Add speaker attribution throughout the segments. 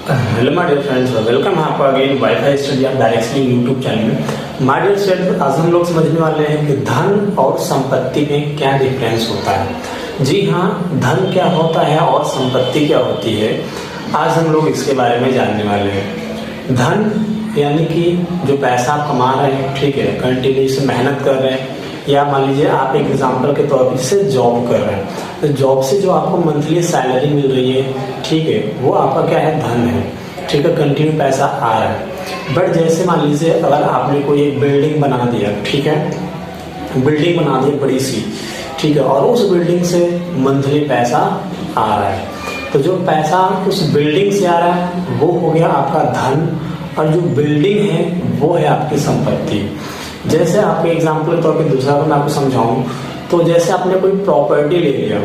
Speaker 1: Hello my dear friends, welcome है आपका again WiFi study of directly YouTube channel में। My dear friends, आज हम लोग समझने वाले हैं कि धन और संपत्ति में क्या डिफरेंस होता है। जी हाँ, धन क्या होता है और संपत्ति क्या होती है, आज हम लोग इसके बारे में जानने वाले हैं। धन यानी कि जो पैसा आप कमा रहे हैं, ठीक है, कंटिन्यूस मेहनत कर रहे हैं, या मान लीजिए आप एक एग्जाम्पल के तौर पर से जॉब कर रहे हैं, तो जॉब से जो आपको मंथली सैलरी मिल रही है, ठीक है, वो आपका क्या है, धन है, ठीक है, कंटिन्यू पैसा आ रहा है। बट जैसे मान लीजिए अगर आपने कोई एक बिल्डिंग बना दिया, ठीक है, बिल्डिंग बना दी बड़ी सी, ठीक है, और उस बिल्डिंग से मंथली पैसा आ रहा है, तो जो पैसा उस बिल्डिंग से आ रहा है वो हो गया आपका धन, और जो बिल्डिंग है वो है आपकी संपत्ति। जैसे आपके एग्जाम्पल के तौर पर दूसरा मैं आपको समझाऊं, तो जैसे आपने कोई प्रॉपर्टी ले लिया,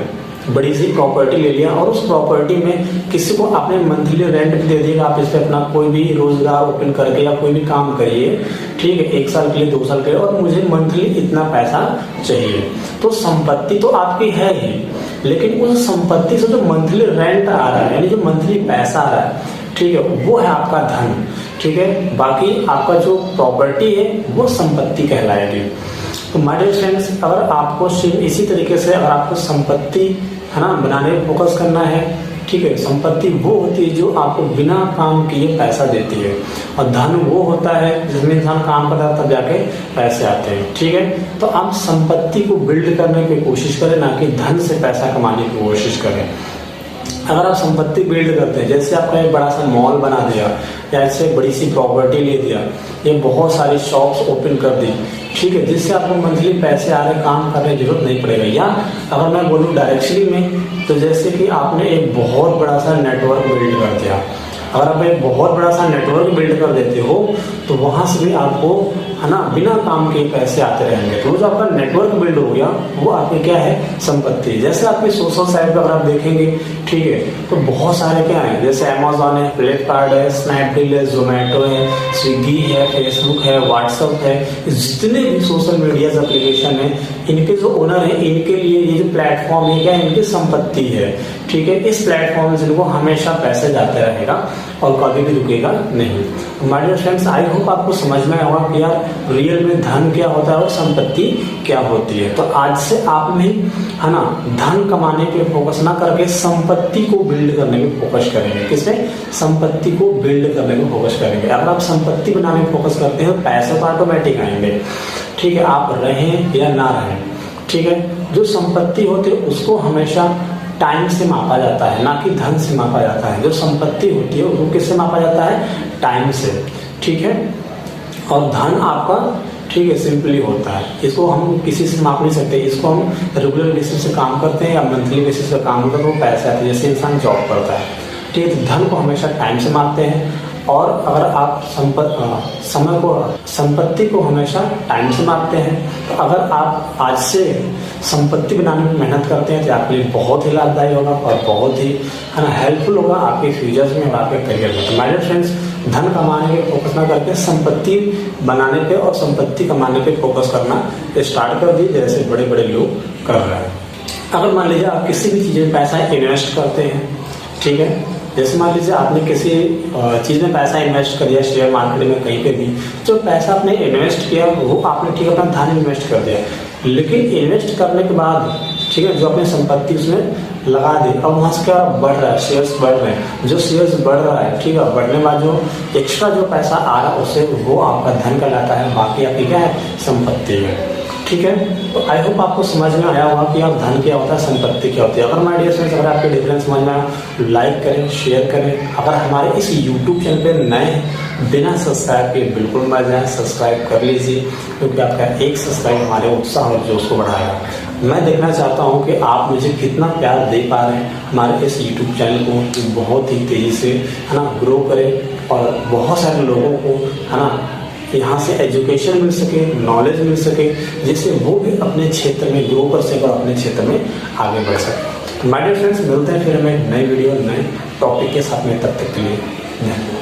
Speaker 1: बड़ी सी प्रॉपर्टी ले लिया, और उस प्रॉपर्टी में किसी को आपने मंथली रेंट दे दिया, आप इस पे अपना कोई भी रोजगार ओपन करके या कोई भी काम करिए, ठीक है, 1 साल के लिए 2 साल के लिए, और मुझे मंथली इतना पैसा चाहिए। तो संपत्ति तो आपकी है ही, लेकिन उस संपत्ति से जो मंथली रेंट आ रहा है, यानी जो मंथली पैसा आ रहा है, ठीक है, वो है आपका धन, ठीक है। बाकी आपका जो प्रॉपर्टी है वो संपत्ति कहलाएगी। तो माय डियर फ्रेंड्स, अगर आपको इसी तरीके से अगर आपको संपत्ति है ना बनाने पर फोकस करना है, ठीक है, संपत्ति वो होती है जो आपको बिना काम किए पैसा देती है, और धन वो होता है जिसमें इंसान काम करता है तब जाके पैसे आते हैं, ठीक है। तो आप संपत्ति को बिल्ड करने की कोशिश करें, ना कि धन से पैसा कमाने की कोशिश करें। अगर आप संपत्ति बिल्ड करते हैं, जैसे आपने एक बड़ा सा मॉल बना दिया, या ऐसे बड़ी सी प्रॉपर्टी ले दिया, या बहुत सारी शॉप्स ओपन कर दी, ठीक है, जिससे आपको मंथली पैसे आ रहे, काम करने की जरूरत नहीं पड़ेगा। या अगर मैं बोलूँ डायरेक्टली में, तो जैसे कि आपने एक बहुत बड़ा सा नेटवर्क बिल्ड कर दिया, अगर आप एक बहुत बड़ा सा नेटवर्क बिल्ड कर देते हो, तो वहां से भी आपको है ना बिना काम के पैसे आते रहेंगे। तो जो आपका नेटवर्क बिल्ड हो गया वो आपकी क्या है, संपत्ति। जैसे आपकी सोशल साइट पर अगर आप देखेंगे, ठीक है, तो बहुत सारे क्या है, जैसे अमेजोन है, फ्लिपकार्ट है, स्नैपडील है, जोमेटो है, स्विगी है, फेसबुक है, व्हाट्सएप है, जितने भी सोशल मीडिया एप्लीकेशन है, इनके जो ओनर है, इनके लिए ये जो प्लेटफॉर्म है क्या है, इनकी संपत्ति है, ठीक है। इस प्लेटफॉर्म से इनको हमेशा पैसे जाते रहेगा और कभी भी रुकेगा नहीं। My dear friends, I hope आपको समझ में आएगा कि यार रियल में धन क्या होता है और संपत्ति क्या होती है। तो आज से आप भी है ना धन कमाने पे फोकस ना करके संपत्ति को बिल्ड करने में फोकस करेंगे। किसमें? संपत्ति को बिल्ड करने में फोकस करेंगे। अगर आप संपत्ति बनाने में फोकस करते हैं तो पैसे तो ऑटोमेटिक आएंगे, ठीक है, आप रहें या ना रहें, ठीक है। जो संपत्ति होती है उसको हमेशा टाइम से मापा जाता है, ना कि धन से मापा जाता है। जो संपत्ति होती है उसको किससे मापा जाता है? टाइम से, ठीक है। और धन आपका, ठीक है, सिंपली होता है, इसको हम किसी से माप नहीं सकते। इसको हम रेगुलर बेसिस से काम करते हैं या मंथली बेसिस पे काम करते हैं, वो पैसे आते हैं, जैसे इंसान जॉब करता है, ठीक है। तो धन को हमेशा टाइम से मापते हैं, और अगर आप समय को, संपत्ति को हमेशा टाइम से मापते हैं। तो अगर आप आज से संपत्ति बनाने में मेहनत करते हैं तो आपके लिए बहुत ही लाभदायी होगा और बहुत ही है ना हेल्पफुल होगा आपके फ्यूचर्स में और आपके करियर में। तो माय डियर फ्रेंड्स, धन कमाने पे फोकस ना करके संपत्ति बनाने पे और संपत्ति कमाने पे फोकस करना स्टार्ट कर दी, जैसे बड़े बड़े लोग कर रहे हैं। अगर मान लीजिए आप किसी भी चीज़ में पैसा इन्वेस्ट करते हैं, ठीक है, जैसे मान लीजिए आपने किसी चीज़ में पैसा इन्वेस्ट कर दिया, शेयर मार्केट में कहीं पे भी, जो पैसा आपने इन्वेस्ट किया वो आपने, ठीक है, अपना धन इन्वेस्ट कर दिया, लेकिन इन्वेस्ट करने के बाद, ठीक है, जो अपनी संपत्ति उसमें लगा दी, अब वहाँ से क्या बढ़ रहा है, शेयर्स बढ़ रहे हैं, जो शेयर्स बढ़ रहा है, ठीक है, बढ़ने के बाद जो एक्स्ट्रा जो पैसा आ रहा है उससे वो आपका धन कहलाता है, बाकी आपकी क्या है, संपत्ति है, ठीक है। तो आई होप आपको समझ में आया होगा कि आप धन क्या होता है, संपत्ति क्या होती है। अगर माय डियर फ्रेंड्स, अगर आपके डिफरेंस समझ में आया, लाइक करें, शेयर करें। अगर हमारे इस यूट्यूब चैनल पे नए हैं, बिना सब्सक्राइब के बिल्कुल मत जाएं, सब्सक्राइब कर लीजिए, क्योंकि आपका एक सब्सक्राइब हमारे उत्साह और जोश को बढ़ाएगा। मैं देखना चाहता हूँ कि आप मुझे कितना प्यार दे पा रहे हैं हमारे इस यूट्यूब चैनल को, जो बहुत ही तेजी से है ना ग्रो करे, और बहुत सारे लोगों को है ना यहाँ से एजुकेशन मिल सके, नॉलेज मिल सके, जिससे वो भी अपने क्षेत्र में ग्रो कर सके और अपने क्षेत्र में आगे बढ़ सके। माय डियर फ्रेंड्स, मिलते हैं फिर हमें नए वीडियो, नए टॉपिक के साथ में, तब तक के लिए धन्यवाद।